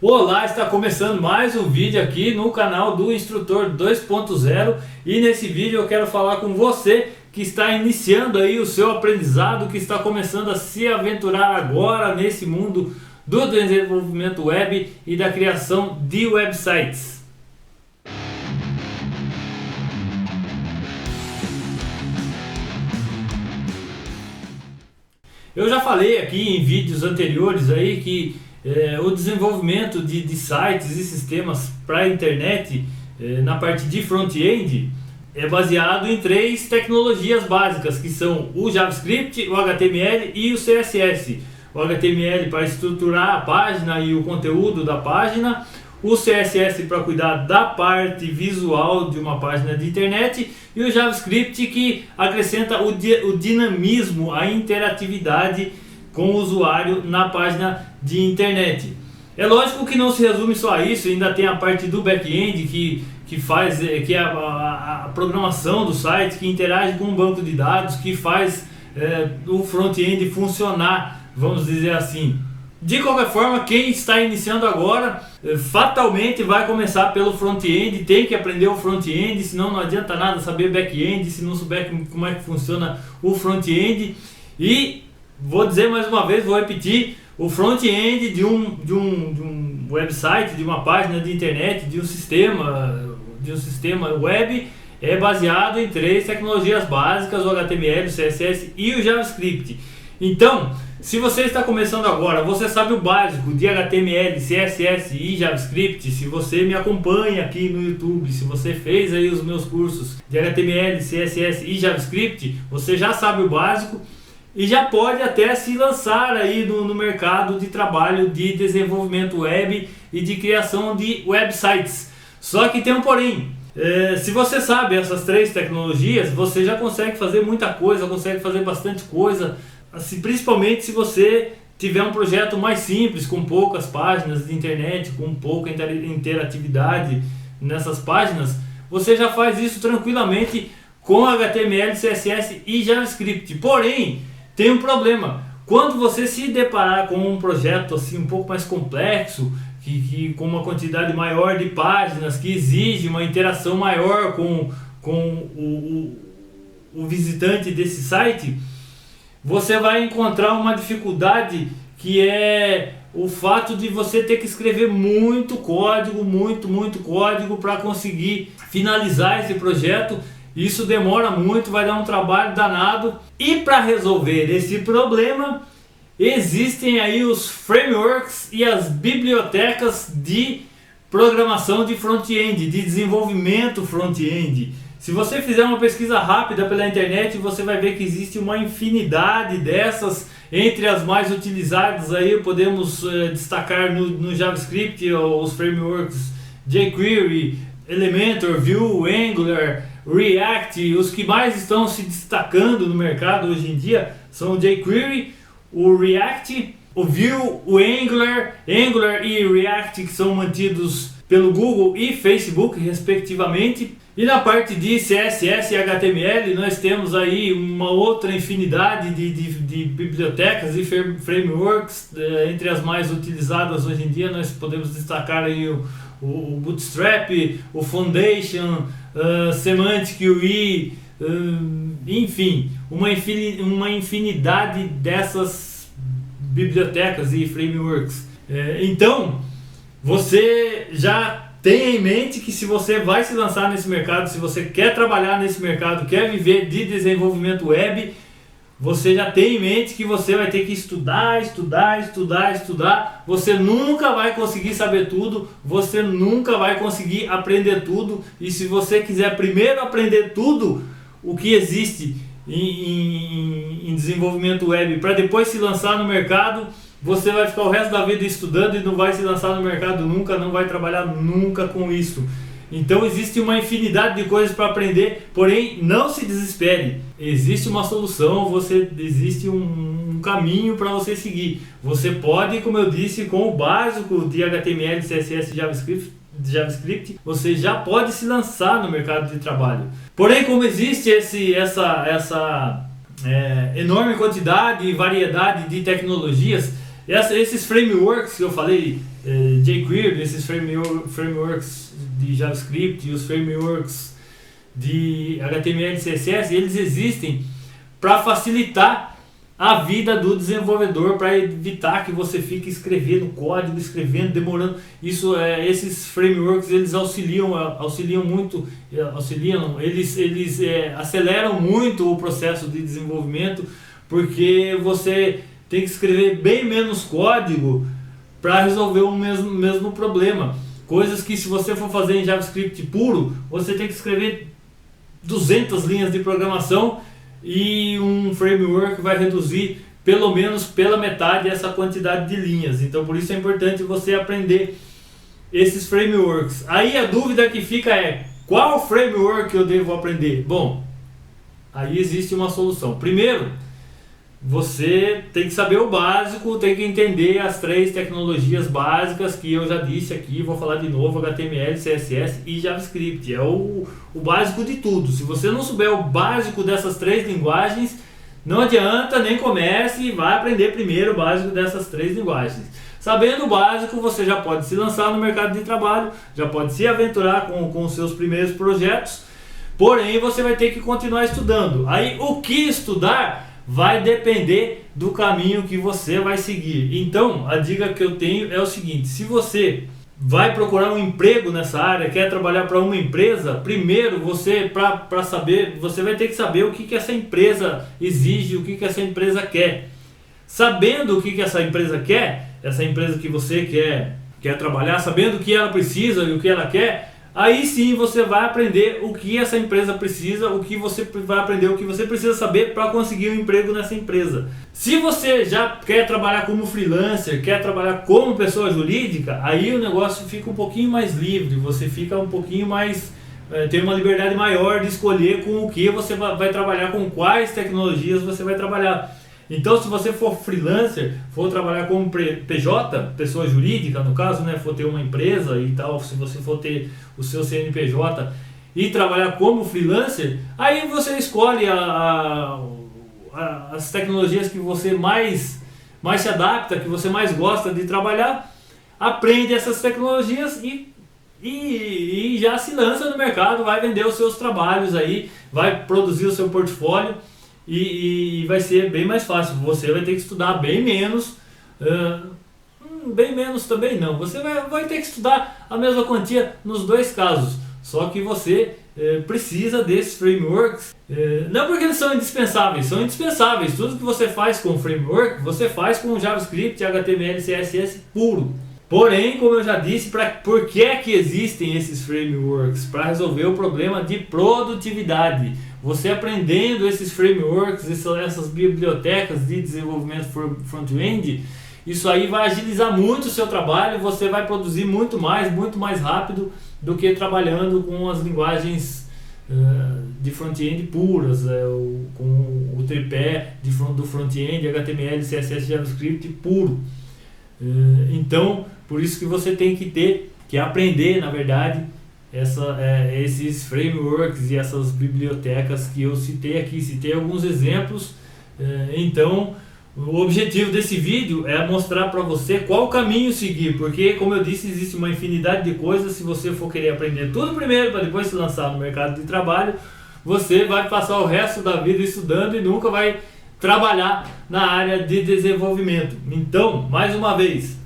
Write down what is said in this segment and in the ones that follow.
Olá, está começando mais um vídeo aqui no canal do Instrutor 2.0 e nesse vídeo eu quero falar com você que está iniciando aí o seu aprendizado, que está começando a se aventurar agora nesse mundo do desenvolvimento web e da criação de websites. Eu já falei aqui em vídeos anteriores aí que o desenvolvimento de sites e sistemas para a internet na parte de front-end é baseado em três tecnologias básicas, que são o JavaScript, o HTML e o CSS. O HTML para estruturar a página e o conteúdo da página, o CSS para cuidar da parte visual de uma página de internet e o JavaScript que acrescenta o dinamismo, a interatividade com o usuário na página de internet. É lógico que não se resume só a isso, ainda tem a parte do back-end que faz a programação do site, que interage com o banco de dados, que faz o front-end funcionar, vamos dizer assim. De qualquer forma, quem está iniciando agora fatalmente vai começar pelo front-end, tem que aprender o front-end, senão não adianta nada saber back-end, se não souber como é que funciona o front-end. E vou dizer mais uma vez, vou repetir, o front-end de um website, de uma página de internet, de um sistema web é baseado em três tecnologias básicas, o HTML, o CSS e o JavaScript. Então, se você está começando agora, você sabe o básico de HTML, CSS e JavaScript, se você me acompanha aqui no YouTube, se você fez aí os meus cursos de HTML, CSS e JavaScript, você já sabe o básico e já pode até se lançar aí no mercado de trabalho de desenvolvimento web e de criação de websites. Só que tem um porém. Se você sabe essas três tecnologias, você já consegue fazer muita coisa, consegue fazer bastante coisa, assim, principalmente se você tiver um projeto mais simples, com poucas páginas de internet, com pouca interatividade nessas páginas, você já faz isso tranquilamente com HTML, CSS e JavaScript. Porém, tem um problema. Quando você se deparar com um projeto assim um pouco mais complexo, com uma quantidade maior de páginas, que exige uma interação maior com o visitante desse site, você vai encontrar uma dificuldade que é o fato de você ter que escrever muito código, muito código para conseguir finalizar esse projeto. Isso demora muito, vai dar um trabalho danado. E para resolver esse problema, existem aí os frameworks e as bibliotecas de programação de front-end, de desenvolvimento front-end. Se você fizer uma pesquisa rápida pela internet, você vai ver que existe uma infinidade dessas. Entre as mais utilizadas aí podemos destacar no JavaScript os frameworks jQuery, Elementor, Vue, Angular, React. Os que mais estão se destacando no mercado hoje em dia são o jQuery, o React, o Vue, o Angular e React, que são mantidos pelo Google e Facebook respectivamente. E na parte de CSS e HTML nós temos aí uma outra infinidade de bibliotecas e frameworks. Entre as mais utilizadas hoje em dia nós podemos destacar aí o Bootstrap, o Foundation, Semantic UI, enfim, uma infinidade dessas bibliotecas e frameworks. Então, você já tenha em mente que se você vai se lançar nesse mercado, se você quer trabalhar nesse mercado, quer viver de desenvolvimento web, você já tem em mente que você vai ter que estudar. Você nunca vai conseguir saber tudo, você nunca vai conseguir aprender tudo. E se você quiser primeiro aprender tudo o que existe em desenvolvimento web, para depois se lançar no mercado, você vai ficar o resto da vida estudando e não vai se lançar no mercado nunca, não vai trabalhar nunca com isso. Então existe uma infinidade de coisas para aprender, porém não se desespere. Existe uma solução, existe um caminho para você seguir. Você pode, como eu disse, com o básico de HTML, CSS e JavaScript, você já pode se lançar no mercado de trabalho. Porém, como existe essa enorme quantidade e variedade de tecnologias, Esses frameworks que eu falei, jQuery, esses frameworks de JavaScript e os frameworks de HTML e CSS, eles existem para facilitar a vida do desenvolvedor, para evitar que você fique escrevendo código, demorando. Esses frameworks, eles auxiliam muito, eles aceleram muito o processo de desenvolvimento, porque você tem que escrever bem menos código para resolver o mesmo problema. Coisas que, se você for fazer em JavaScript puro, você tem que escrever 200 linhas de programação, e um framework vai reduzir pelo menos pela metade essa quantidade de linhas. Então, por isso é importante você aprender esses frameworks. Aí a dúvida que fica é: qual framework eu devo aprender? Bom, aí existe uma solução. Primeiro, você tem que saber o básico, tem que entender as 3 tecnologias básicas que eu já disse aqui, vou falar de novo: HTML, CSS e JavaScript. É o básico de tudo. Se você não souber o básico dessas 3 linguagens, não adianta, nem comece, vai aprender primeiro o básico dessas 3 linguagens. Sabendo o básico, você já pode se lançar no mercado de trabalho, já pode se aventurar com os seus primeiros projetos, porém você vai ter que continuar estudando. Aí, o que estudar vai depender do caminho que você vai seguir. Então, a dica que eu tenho é o seguinte: se você vai procurar um emprego nessa área, quer trabalhar para uma empresa, primeiro você, para saber, você vai ter que saber o que essa empresa exige, o que essa empresa quer. Sabendo o que essa empresa quer, essa empresa que você quer trabalhar, sabendo o que ela precisa e o que ela quer, aí sim você vai aprender o que essa empresa precisa, vai aprender o que você precisa saber para conseguir um emprego nessa empresa. Se você já quer trabalhar como freelancer, quer trabalhar como pessoa jurídica, aí o negócio fica um pouquinho mais livre, você fica um pouquinho mais, tem uma liberdade maior de escolher com o que você vai trabalhar, com quais tecnologias você vai trabalhar. Então, se você for freelancer, for trabalhar como PJ, pessoa jurídica no caso, né, for ter uma empresa e tal, se você for ter o seu CNPJ e trabalhar como freelancer, aí você escolhe as tecnologias que você mais se adapta, que você mais gosta de trabalhar, aprende essas tecnologias e já se lança no mercado, vai vender os seus trabalhos aí, vai produzir o seu portfólio. E vai ser bem mais fácil. Você vai ter que estudar bem menos, bem menos também não. Você vai ter que estudar a mesma quantia nos 2 casos. Só que você precisa desses frameworks, não porque eles são indispensáveis, são indispensáveis. Tudo que você faz com framework, você faz com JavaScript, HTML, CSS puro. Porém, como eu já disse, por que é que existem esses frameworks? Para resolver o problema de produtividade. Você aprendendo esses frameworks, essas bibliotecas de desenvolvimento front-end, isso aí vai agilizar muito o seu trabalho, você vai produzir muito mais rápido do que trabalhando com as linguagens de front-end puras, com o tripé do front-end, HTML, CSS, JavaScript puro. Então, por isso que você tem que aprender, na verdade, esses frameworks e essas bibliotecas que eu citei aqui. Citei alguns exemplos. Então, o objetivo desse vídeo é mostrar para você qual caminho seguir, porque, como eu disse, existe uma infinidade de coisas. Se você for querer aprender tudo primeiro para depois se lançar no mercado de trabalho, você vai passar o resto da vida estudando e nunca vai trabalhar na área de desenvolvimento. Então, mais uma vez,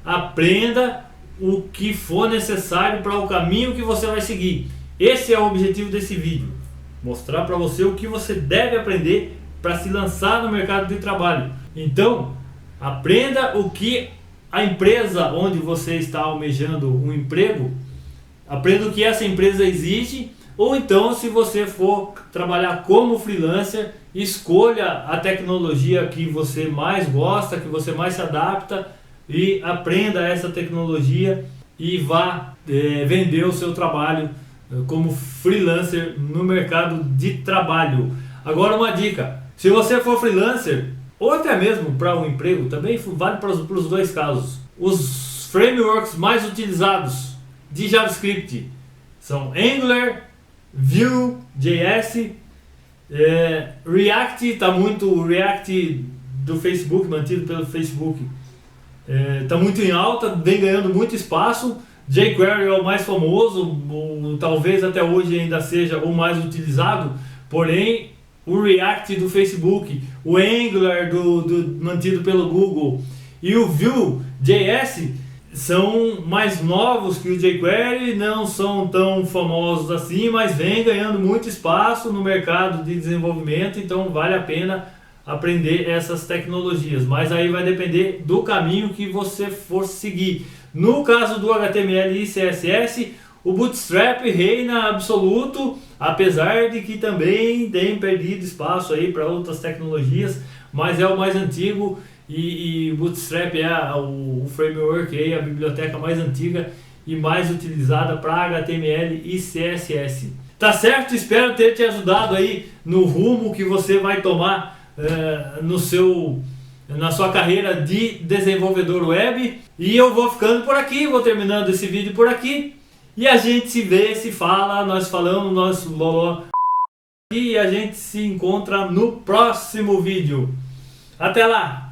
aprenda o que for necessário para o caminho que você vai seguir. Esse é o objetivo desse vídeo: mostrar para você o que você deve aprender para se lançar no mercado de trabalho. Então, aprenda o que a empresa onde você está almejando um emprego, aprenda o que essa empresa exige, ou então, se você for trabalhar como freelancer, escolha a tecnologia que você mais gosta, que você mais se adapta, e aprenda essa tecnologia e vá vender o seu trabalho como freelancer no mercado de trabalho. Agora, uma dica: se você for freelancer, ou até mesmo para um emprego, também vale para os 2 casos. Os frameworks mais utilizados de JavaScript são Angular, Vue.js, React. Está muito o React do Facebook, mantido pelo Facebook. está muito em alta, vem ganhando muito espaço. jQuery é o mais famoso, talvez até hoje ainda seja o mais utilizado, porém o React do Facebook, o Angular mantido pelo Google e o Vue.js são mais novos que o jQuery, não são tão famosos assim, mas vem ganhando muito espaço no mercado de desenvolvimento, então vale a pena aprender essas tecnologias, mas aí vai depender do caminho que você for seguir. No caso do HTML e CSS, o Bootstrap reina absoluto, apesar de que também tem perdido espaço aí para outras tecnologias, mas é o mais antigo e o Bootstrap é o framework, aí, a biblioteca mais antiga e mais utilizada para HTML e CSS. Tá certo? Espero ter te ajudado aí no rumo que você vai tomar na sua carreira de desenvolvedor web. E eu vou ficando por aqui, vou terminando esse vídeo por aqui. E a gente se vê, se fala, nós falamos, e a gente se encontra no próximo vídeo. Até lá!